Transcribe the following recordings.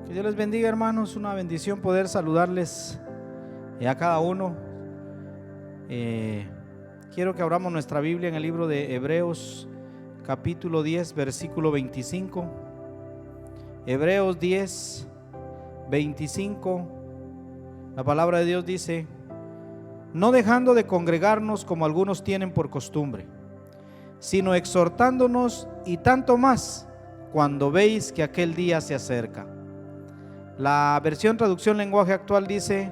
Que Dios les bendiga, hermanos. Una bendición poder saludarles a cada uno. Quiero que abramos nuestra Biblia en el libro de Hebreos, capítulo 10, versículo 25. Hebreos 10, 25. La palabra de Dios dice: no dejando de congregarnos como algunos tienen por costumbre, sino exhortándonos, y tanto más cuando veis que aquel día se acerca. La versión traducción lenguaje actual dice: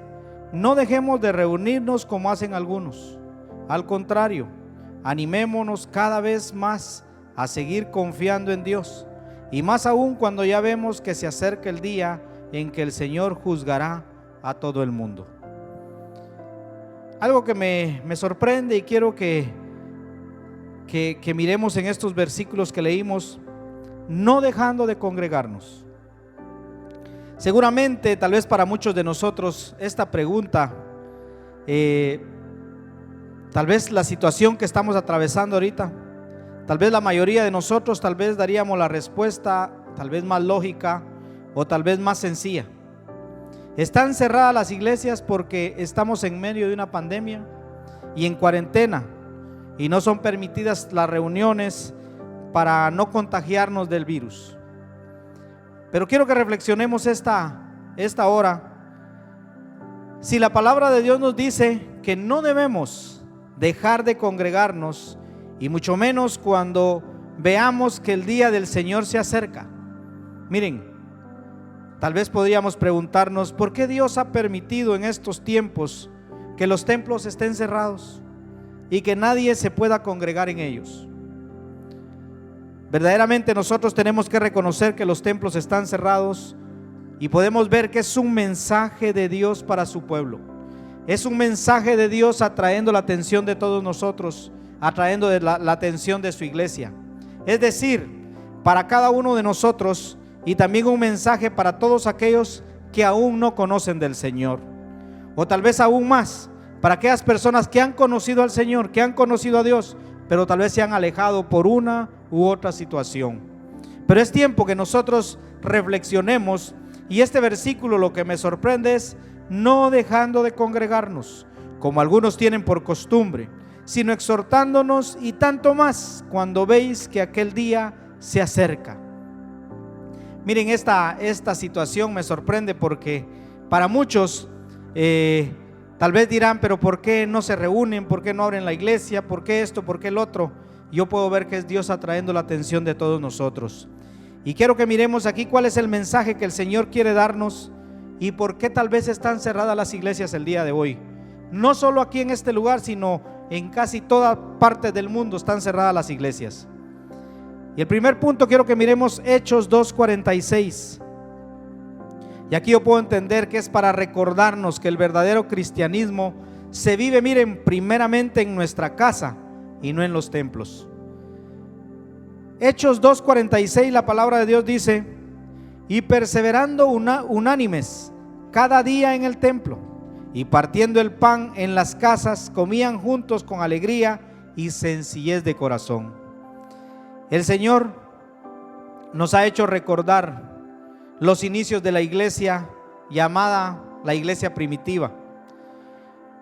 no dejemos de reunirnos como hacen algunos. Al contrario, animémonos cada vez más a seguir confiando en Dios, y más aún cuando ya vemos que se acerca el día en que el Señor juzgará a todo el mundo. Algo que me sorprende y quiero que miremos en estos versículos que leímos: no dejando de congregarnos. Seguramente, tal vez para muchos de nosotros, esta pregunta, tal vez la situación que estamos atravesando ahorita, tal vez la mayoría de nosotros tal vez daríamos la respuesta tal vez más lógica o tal vez más sencilla. Están cerradas las iglesias porque estamos en medio de una pandemia y en cuarentena, y no son permitidas las reuniones para no contagiarnos del virus. Pero quiero que reflexionemos esta hora. Si la palabra de Dios nos dice que no debemos dejar de congregarnos, y mucho menos cuando veamos que el día del Señor se acerca. Miren, tal vez podríamos preguntarnos: ¿por qué Dios ha permitido en estos tiempos que los templos estén cerrados y que nadie se pueda congregar en ellos? Verdaderamente nosotros tenemos que reconocer que los templos están cerrados, y podemos ver que es un mensaje de Dios para su pueblo. Es un mensaje de Dios atrayendo la atención de todos nosotros, atrayendo la atención de su iglesia. Es decir, para cada uno de nosotros, y también un mensaje para todos aquellos que aún no conocen del Señor, o tal vez aún más para aquellas personas que han conocido al Señor, que han conocido a Dios, pero tal vez se han alejado por una u otra situación. Pero es tiempo que nosotros reflexionemos, y este versículo lo que me sorprende es: no dejando de congregarnos como algunos tienen por costumbre, sino exhortándonos, y tanto más cuando veis que aquel día se acerca. Miren, esta situación me sorprende porque para muchos tal vez dirán: pero ¿por qué no se reúnen? ¿Por qué no abren la iglesia? ¿Por qué esto? ¿Por qué el otro? Yo puedo ver que es Dios atrayendo la atención de todos nosotros. Y quiero que miremos aquí cuál es el mensaje que el Señor quiere darnos, y por qué tal vez están cerradas las iglesias el día de hoy. No solo aquí en este lugar, sino en casi toda parte del mundo están cerradas las iglesias. Y el primer punto quiero que miremos Hechos 2:46. Y aquí yo puedo entender que es para recordarnos que el verdadero cristianismo se vive, miren, primeramente en nuestra casa y no en los templos. Hechos 2:46, la palabra de Dios dice: y perseverando unánimes cada día en el templo, y partiendo el pan en las casas, comían juntos con alegría y sencillez de corazón. El Señor nos ha hecho recordar los inicios de la iglesia llamada la iglesia primitiva,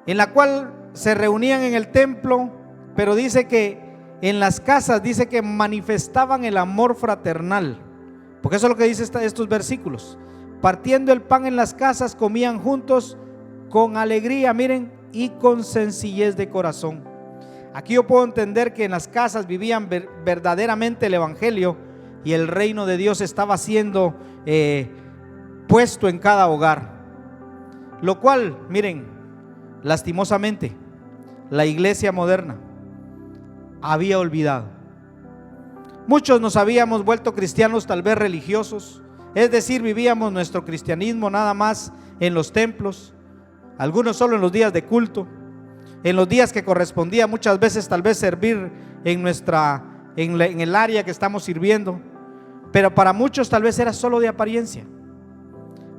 en la cual se reunían en el templo, pero dice que en las casas, dice que manifestaban el amor fraternal, porque eso es lo que dice estos versículos. Partiendo el pan en las casas, comían juntos con alegría, miren, y con sencillez de corazón. Aquí yo puedo entender que en las casas vivían verdaderamente el evangelio, y el reino de Dios estaba siendo puesto en cada hogar. Lo cual, miren, lastimosamente, la iglesia moderna había olvidado. Muchos nos habíamos vuelto cristianos tal vez religiosos, es decir, vivíamos nuestro cristianismo nada más en los templos, algunos solo en los días de culto, en los días que correspondía muchas veces tal vez servir en el área que estamos sirviendo. Pero para muchos tal vez era solo de apariencia,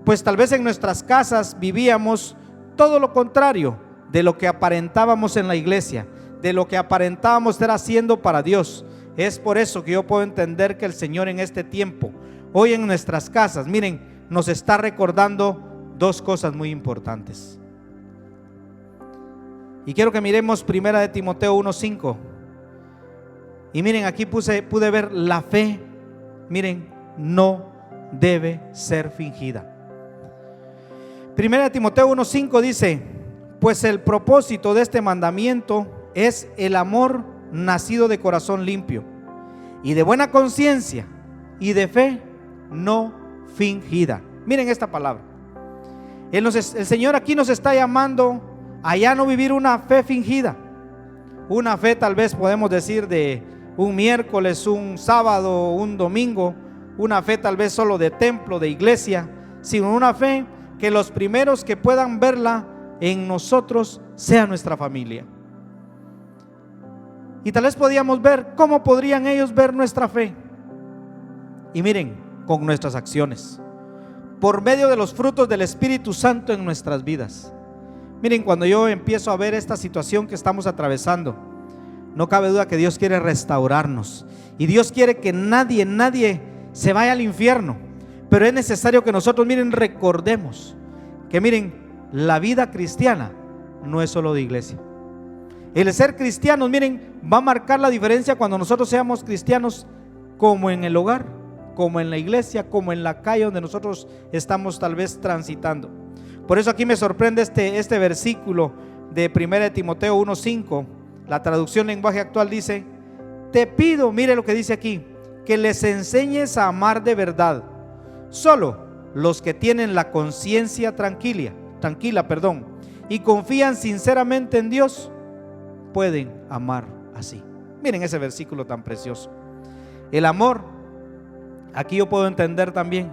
pues tal vez en nuestras casas vivíamos todo lo contrario de lo que aparentábamos en la iglesia, de lo que aparentábamos estar haciendo para Dios. Es por eso que yo puedo entender que el Señor en este tiempo, hoy en nuestras casas, miren, nos está recordando dos cosas muy importantes. Y quiero que miremos 1 de Timoteo 1:5. Y miren, aquí pude ver la fe. Miren, no debe ser fingida. 1 de Timoteo 1:5 dice: pues el propósito de este mandamiento es el amor nacido de corazón limpio y de buena conciencia y de fe no fingida. Miren esta palabra. El Señor aquí nos está llamando a ya no vivir una fe fingida. Una fe, tal vez podemos decir, de un miércoles, un sábado, un domingo. Una fe tal vez solo de templo, de iglesia, sino una fe que los primeros que puedan verla en nosotros sea nuestra familia. Y tal vez podíamos ver cómo podrían ellos ver nuestra fe. Y miren, con nuestras acciones, por medio de los frutos del Espíritu Santo en nuestras vidas. Miren, cuando yo empiezo a ver esta situación que estamos atravesando, no cabe duda que Dios quiere restaurarnos. Y Dios quiere que nadie se vaya al infierno. Pero es necesario que nosotros, miren, recordemos que, miren, la vida cristiana no es solo de iglesia. El ser cristianos, miren, va a marcar la diferencia cuando nosotros seamos cristianos, como en el hogar, como en la iglesia, como en la calle donde nosotros estamos tal vez transitando. Por eso aquí me sorprende este versículo de 1 de Timoteo 1:5. La traducción lenguaje actual dice: te pido, mire lo que dice aquí, que les enseñes a amar de verdad. Solo los que tienen la conciencia tranquila, y confían sinceramente en Dios, pueden amar así. Miren ese versículo tan precioso. El amor, aquí yo puedo entender también,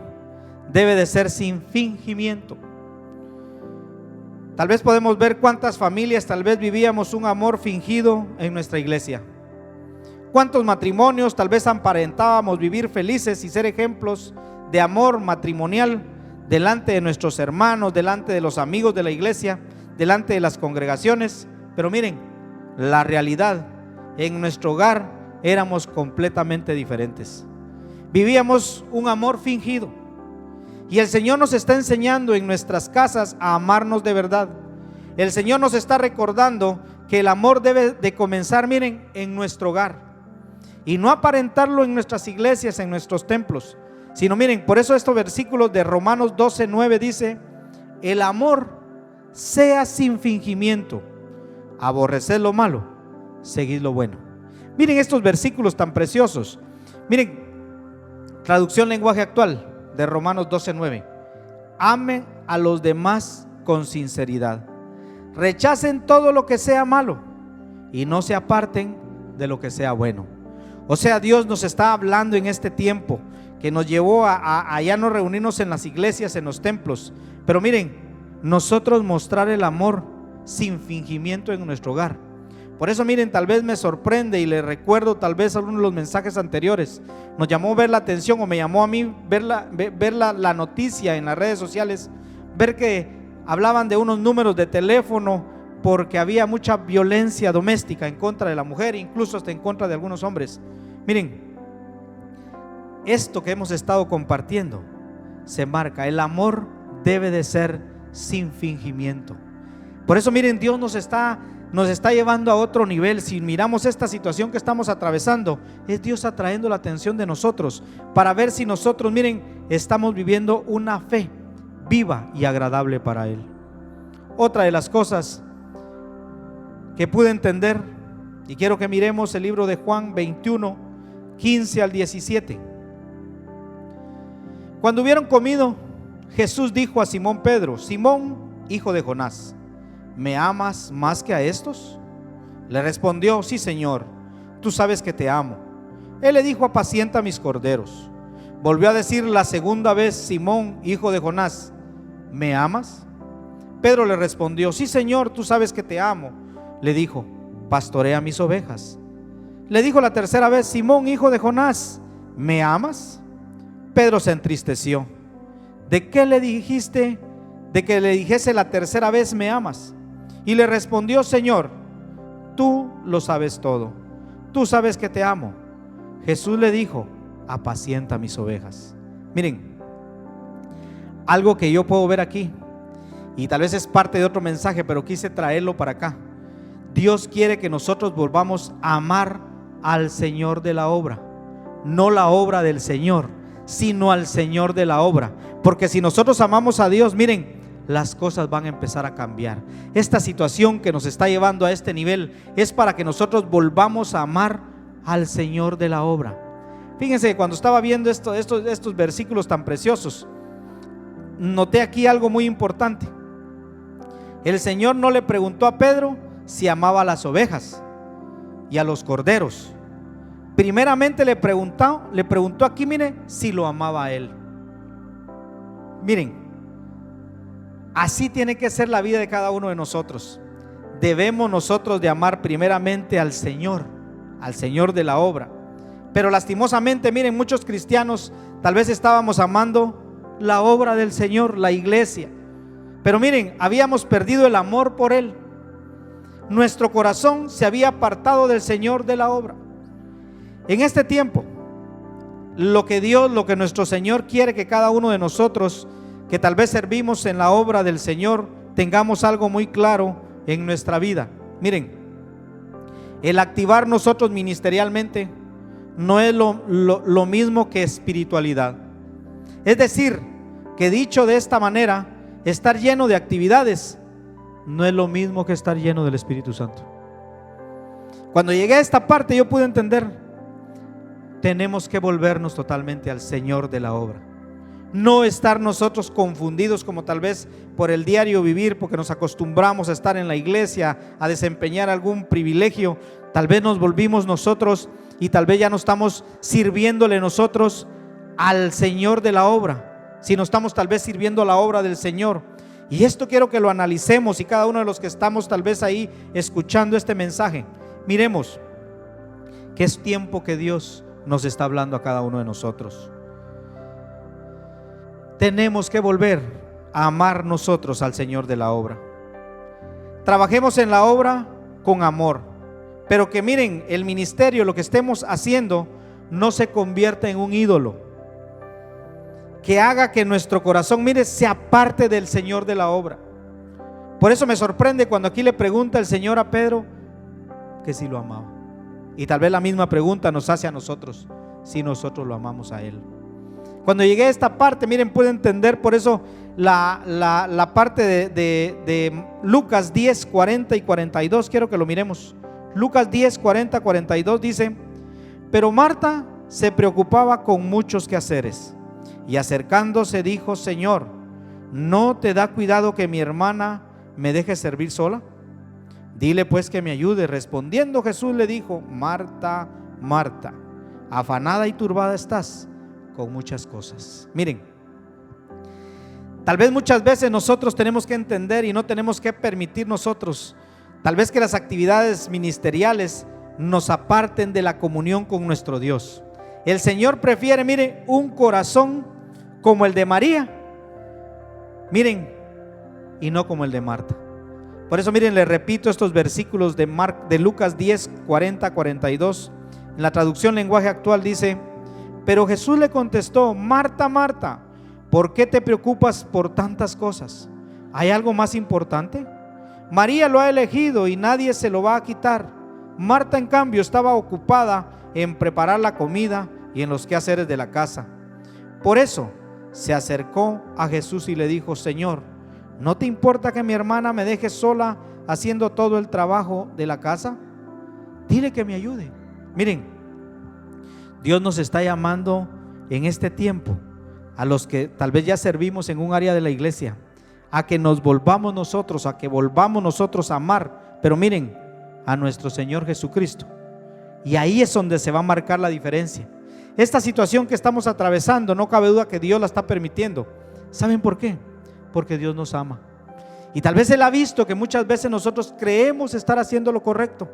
debe de ser sin fingimiento. Tal vez podemos ver cuántas familias tal vez vivíamos un amor fingido en nuestra iglesia. Cuántos matrimonios tal vez aparentábamos vivir felices y ser ejemplos de amor matrimonial delante de nuestros hermanos, delante de los amigos de la iglesia, delante de las congregaciones. Pero miren, la realidad, en nuestro hogar éramos completamente diferentes. Vivíamos un amor fingido. Y el Señor nos está enseñando en nuestras casas a amarnos de verdad. El Señor nos está recordando que el amor debe de comenzar, miren, en nuestro hogar. Y no aparentarlo en nuestras iglesias, en nuestros templos, sino miren, por eso estos versículos de Romanos 12:9 dice: el amor sea sin fingimiento, aborreced lo malo, seguid lo bueno. Miren estos versículos tan preciosos. Miren, traducción lenguaje actual de Romanos 12:9. Amen a los demás con sinceridad, rechacen todo lo que sea malo y no se aparten de lo que sea bueno. O sea, Dios nos está hablando en este tiempo que nos llevó a ya no reunirnos en las iglesias, en los templos, pero miren, nosotros mostrar el amor sin fingimiento en nuestro hogar. Por eso miren, tal vez me sorprende y le recuerdo tal vez algunos de los mensajes anteriores. Nos llamó ver la atención, o me llamó a mí ver la noticia en las redes sociales, ver que hablaban de unos números de teléfono porque había mucha violencia doméstica en contra de la mujer, incluso hasta en contra de algunos hombres. Miren, esto que hemos estado compartiendo se marca, el amor debe de ser sin fingimiento. Por eso miren, Dios nos está llevando a otro nivel. Si miramos esta situación que estamos atravesando, es Dios atrayendo la atención de nosotros para ver si nosotros, miren, estamos viviendo una fe viva y agradable para Él. Otra de las cosas que pude entender, y quiero que miremos el libro de Juan 21, 15 al 17. Cuando hubieron comido, Jesús dijo a Simón Pedro: Simón, hijo de Jonás, ¿me amas más que a estos? Le respondió: sí, Señor, tú sabes que te amo. Él le dijo: apacienta mis corderos. Volvió a decir la segunda vez: Simón, hijo de Jonás, ¿me amas? Pedro le respondió: sí, Señor, tú sabes que te amo. Le dijo: pastorea mis ovejas. Le dijo la tercera vez: Simón, hijo de Jonás, ¿me amas? Pedro se entristeció. ¿De qué le dijiste? De que le dijese la tercera vez: ¿me amas? Y le respondió: Señor, tú lo sabes todo, tú sabes que te amo. Jesús le dijo: apacienta mis ovejas. Miren, algo que yo puedo ver aquí, y tal vez es parte de otro mensaje, pero quise traerlo para acá. Dios quiere que nosotros volvamos a amar al Señor de la obra, no la obra del Señor, sino al Señor de la obra. Porque si nosotros amamos a Dios, miren, las cosas van a empezar a cambiar. Esta situación que nos está llevando a este nivel es para que nosotros volvamos a amar al Señor de la obra. Fíjense, cuando estaba viendo estos versículos tan preciosos, noté aquí algo muy importante. El Señor no le preguntó a Pedro si amaba a las ovejas y a los corderos. Primeramente le preguntó aquí, mire, si lo amaba a él. Miren, así tiene que ser la vida de cada uno de nosotros. Debemos nosotros de amar primeramente al Señor de la obra. Pero lastimosamente, miren, muchos cristianos tal vez estábamos amando la obra del Señor, la iglesia, pero miren, habíamos perdido el amor por Él. Nuestro corazón se había apartado del Señor de la obra. En este tiempo, lo que nuestro Señor quiere que cada uno de nosotros, que tal vez servimos en la obra del Señor, tengamos algo muy claro en nuestra vida. Miren, el activar nosotros ministerialmente no es lo mismo que espiritualidad. Es decir, que dicho de esta manera, estar lleno de actividades no es lo mismo que estar lleno del Espíritu Santo. Cuando llegué a esta parte, yo pude entender, tenemos que volvernos totalmente al Señor de la obra. No estar nosotros confundidos como tal vez por el diario vivir, porque nos acostumbramos a estar en la iglesia, a desempeñar algún privilegio. Tal vez nos volvimos nosotros y tal vez ya no estamos sirviéndole nosotros al Señor de la obra, sino estamos tal vez sirviendo la obra del Señor. Y esto quiero que lo analicemos, y cada uno de los que estamos tal vez ahí escuchando este mensaje, miremos que es tiempo que Dios nos está hablando a cada uno de nosotros. Tenemos que volver a amar nosotros al Señor de la obra. Trabajemos en la obra con amor, pero que miren, el ministerio, lo que estemos haciendo, no se convierta en un ídolo, que haga que nuestro corazón, mire, se aparte del Señor de la obra. Por eso me sorprende cuando aquí le pregunta el Señor a Pedro que si lo amaba, y tal vez la misma pregunta nos hace a nosotros, si nosotros lo amamos a Él. Cuando llegué a esta parte, miren, puedo entender por eso la parte de Lucas 10, 40 y 42. Quiero que lo miremos. Lucas 10, 40, 42 dice: pero Marta se preocupaba con muchos quehaceres, y acercándose dijo: Señor, ¿no te da cuidado que mi hermana me deje servir sola? Dile pues que me ayude. Respondiendo Jesús le dijo: Marta, Marta, afanada y turbada estás con muchas cosas. Miren, tal vez muchas veces nosotros tenemos que entender y no tenemos que permitir nosotros, tal vez que las actividades ministeriales nos aparten de la comunión con nuestro Dios. El Señor prefiere, mire, un corazón como el de María, miren, y no como el de Marta. Por eso miren, les repito estos versículos de Lucas 10, 40, 42. En la traducción lenguaje actual dice: pero Jesús le contestó: Marta, Marta, ¿por qué te preocupas por tantas cosas? ¿Hay algo más importante? María lo ha elegido y nadie se lo va a quitar. Marta, en cambio, estaba ocupada en preparar la comida y en los quehaceres de la casa. Por eso se acercó a Jesús y le dijo: Señor, ¿no te importa que mi hermana me deje sola haciendo todo el trabajo de la casa? Dile que me ayude. Miren, Dios nos está llamando en este tiempo, a los que tal vez ya servimos en un área de la iglesia, a que nos volvamos nosotros, a que volvamos nosotros a amar, pero miren, a nuestro Señor Jesucristo. Y ahí es donde se va a marcar la diferencia. Esta situación que estamos atravesando, no cabe duda que Dios la está permitiendo. ¿Saben por qué? Porque Dios nos ama. Y tal vez Él ha visto que muchas veces nosotros creemos estar haciendo lo correcto,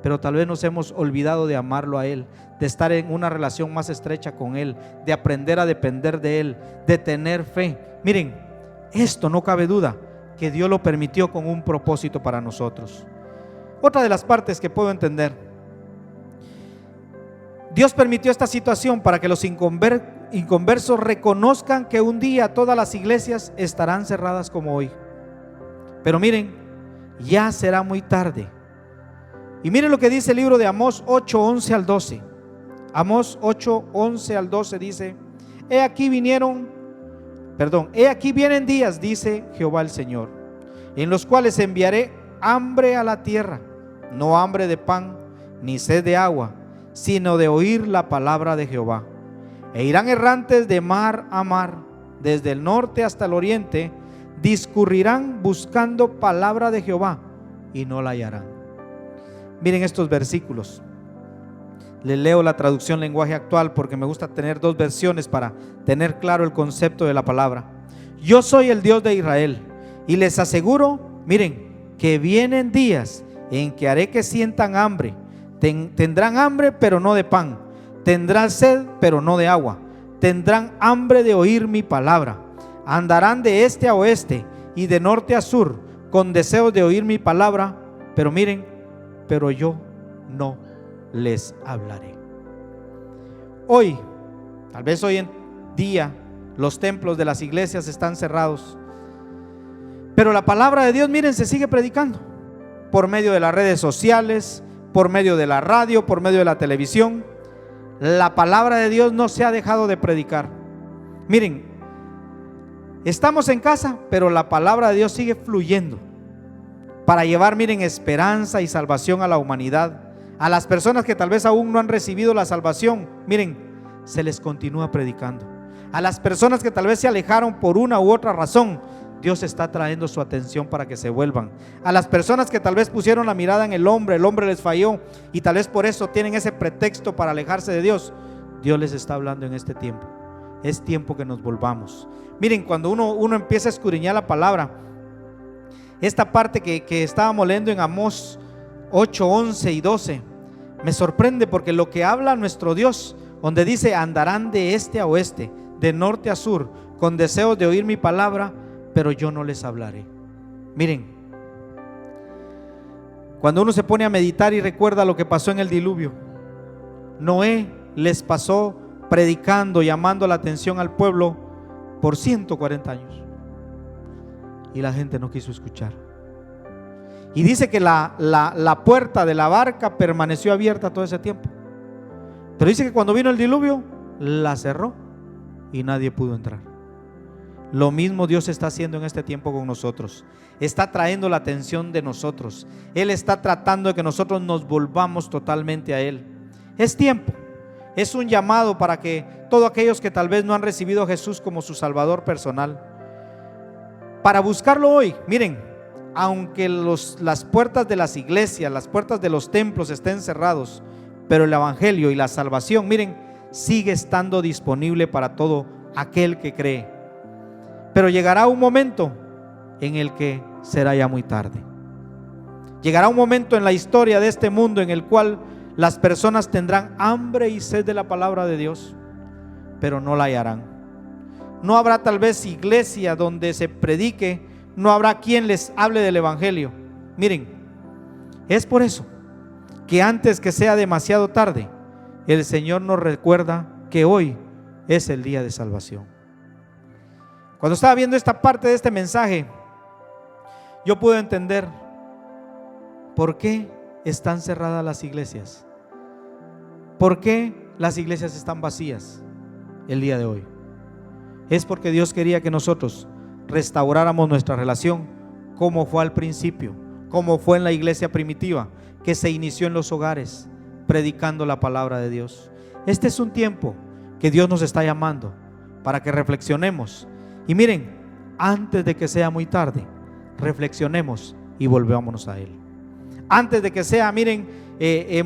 pero tal vez nos hemos olvidado de amarlo a Él, de estar en una relación más estrecha con Él, de aprender a depender de Él, de tener fe. Miren, esto no cabe duda que Dios lo permitió con un propósito para nosotros. Otra de las partes que puedo entender: Dios permitió esta situación para que los inconversos reconozcan que un día todas las iglesias estarán cerradas como hoy. Pero miren, ya será muy tarde. Y miren lo que dice el libro de Amós 8, 11 al 12. Amós 8, 11 al 12 dice: He aquí vienen días, dice Jehová el Señor, en los cuales enviaré hambre a la tierra, no hambre de pan, ni sed de agua, sino de oír la palabra de Jehová. E irán errantes de mar a mar, desde el norte hasta el oriente, discurrirán buscando palabra de Jehová, y no la hallarán. Miren estos versículos. Les leo la traducción lenguaje actual porque me gusta tener dos versiones para tener claro el concepto de la palabra. Yo soy el Dios de Israel y les aseguro, miren, que vienen días en que haré que sientan hambre. Tendrán hambre pero no de pan, tendrán sed pero no de agua, tendrán hambre de oír mi palabra. Andarán de este a oeste y de norte a sur con deseos de oír mi palabra, pero miren, pero yo no les hablaré. Hoy, tal vez hoy en día, los templos de las iglesias están cerrados, pero la palabra de Dios, miren, se sigue predicando por medio de las redes sociales, por medio de la radio, por medio de la televisión. La palabra de Dios no se ha dejado de predicar. Miren, estamos en casa, pero la palabra de Dios sigue fluyendo para llevar, miren, esperanza y salvación a la humanidad. A las personas que tal vez aún no han recibido la salvación, miren, se les continúa predicando. A las personas que tal vez se alejaron por una u otra razón, Dios está trayendo su atención para que se vuelvan. A las personas que tal vez pusieron la mirada en el hombre les falló y tal vez por eso tienen ese pretexto para alejarse de Dios, Dios les está hablando en este tiempo. Es tiempo que nos volvamos. Miren, cuando uno empieza a escudriñar la palabra, esta parte que estábamos leyendo en Amós 8, 11 y 12, me sorprende porque lo que habla nuestro Dios, donde dice: andarán de este a oeste, de norte a sur, con deseos de oír mi palabra, pero yo no les hablaré. Miren, cuando uno se pone a meditar y recuerda lo que pasó en el diluvio, Noé les pasó predicando, llamando la atención al pueblo por 140 años y la gente no quiso escuchar. Y dice que la puerta de la barca permaneció abierta todo ese tiempo, pero dice que cuando vino el diluvio la cerró y nadie pudo entrar. Lo mismo Dios está haciendo en este tiempo con nosotros. Está trayendo la atención de nosotros. Él está tratando de que nosotros nos volvamos totalmente a Él. Es tiempo. Es un llamado para que todos aquellos que tal vez no han recibido a Jesús como su Salvador personal, para buscarlo hoy. Miren, aunque las puertas de las iglesias, las puertas de los templos estén cerrados, pero el evangelio y la salvación, miren, sigue estando disponible para todo aquel que cree. Pero llegará un momento en el que será ya muy tarde. Llegará un momento en la historia de este mundo en el cual las personas tendrán hambre y sed de la palabra de Dios, pero no la hallarán. No habrá tal vez iglesia donde se predique, no habrá quien les hable del evangelio. Miren, es por eso que antes que sea demasiado tarde, el Señor nos recuerda que hoy es el día de salvación. Cuando estaba viendo esta parte de este mensaje, yo pude entender por qué están cerradas las iglesias, por qué las iglesias están vacías el día de hoy. Es porque Dios quería que nosotros restauráramos nuestra relación como fue al principio, como fue en la iglesia primitiva, que se inició en los hogares predicando la palabra de Dios. Este es un tiempo que Dios nos está llamando para que reflexionemos. Y miren, antes de que sea muy tarde, reflexionemos y volvámonos a Él. Antes de que sea, miren,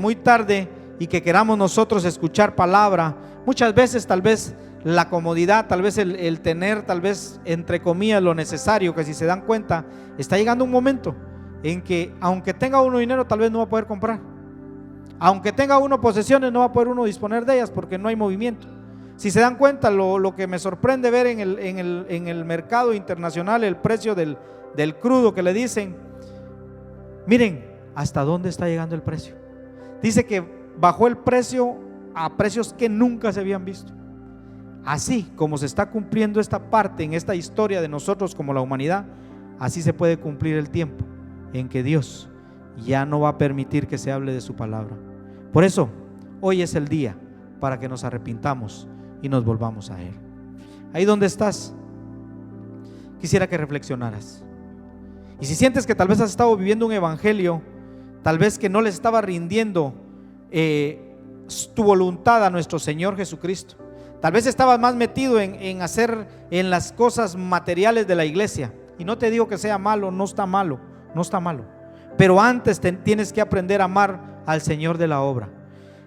muy tarde y que queramos nosotros escuchar palabra, muchas veces tal vez la comodidad, tal vez el tener, tal vez entre comillas, lo necesario, que si se dan cuenta, está llegando un momento en que aunque tenga uno dinero, tal vez no va a poder comprar. Aunque tenga uno posesiones, no va a poder uno disponer de ellas porque no hay movimiento. Si se dan cuenta, lo que me sorprende ver en el mercado internacional, el precio del crudo que le dicen, miren hasta dónde está llegando el precio. Dice que bajó el precio a precios que nunca se habían visto. así como se está cumpliendo esta parte en esta historia de nosotros como la humanidad, así se puede cumplir el tiempo en que Dios ya no va a permitir que se hable de su palabra. Por eso, hoy es el día para que nos arrepintamos y nos volvamos a Él. Ahí donde estás, quisiera que reflexionaras. Y si sientes que tal vez has estado viviendo un evangelio, tal vez que no le estaba rindiendo tu voluntad a nuestro Señor Jesucristo, tal vez estabas más metido en hacer en las cosas materiales de la iglesia. Y no te digo que sea malo, no está malo, no está malo. Pero antes tienes que aprender a amar al Señor de la obra.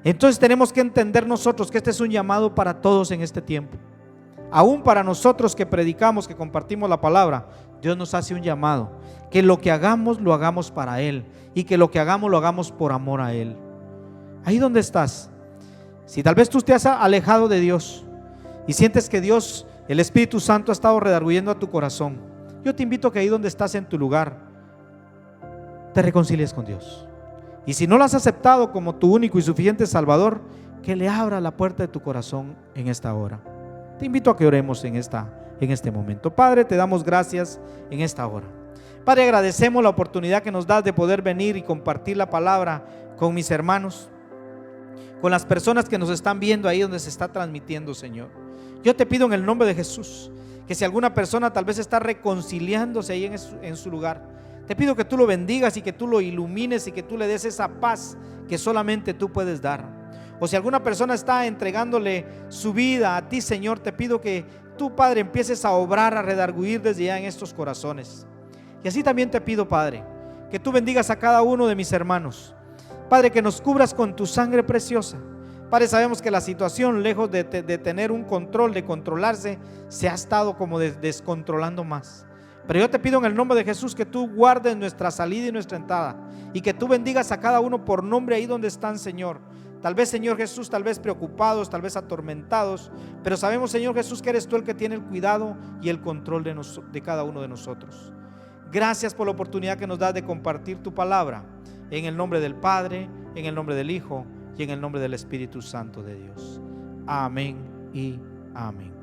Entonces tenemos que entender nosotros que este es un llamado para todos en este tiempo. Aún para nosotros que predicamos, que compartimos la palabra, Dios nos hace un llamado. Que lo que hagamos, lo hagamos para Él. Y que lo que hagamos, lo hagamos por amor a Él. Ahí donde estás, si tal vez tú te has alejado de Dios y sientes que Dios, el Espíritu Santo, ha estado redarguyendo a tu corazón, yo te invito a que ahí donde estás en tu lugar te reconcilies con Dios. Y si no lo has aceptado como tu único y suficiente Salvador, que le abra la puerta de tu corazón en esta hora. Te invito a que oremos en este momento. Padre, te damos gracias en esta hora. Padre, agradecemos la oportunidad que nos das de poder venir y compartir la palabra con mis hermanos, con las personas que nos están viendo ahí donde se está transmitiendo, Señor. Yo te pido en el nombre de Jesús que si alguna persona tal vez está reconciliándose ahí en su lugar, te pido que tú lo bendigas y que tú lo ilumines y que tú le des esa paz que solamente tú puedes dar. O si alguna persona está entregándole su vida a ti, Señor, te pido que tú, Padre, empieces a obrar, a redarguir desde ya en estos corazones. Y así también te pido, Padre, que tú bendigas a cada uno de mis hermanos. Padre, que nos cubras con tu sangre preciosa. Padre, sabemos que la situación, lejos de tener un control, de controlarse, se ha estado como descontrolando más. Pero yo te pido en el nombre de Jesús que tú guardes nuestra salida y nuestra entrada, y que tú bendigas a cada uno por nombre ahí donde están, Señor. Tal vez, Señor Jesús, tal vez preocupados, tal vez atormentados, pero sabemos, Señor Jesús, que eres tú el que tiene el cuidado y el control de cada uno de nosotros. Gracias por la oportunidad que nos das de compartir tu palabra. En el nombre del Padre, en el nombre del Hijo y en el nombre del Espíritu Santo de Dios. Amén y amén.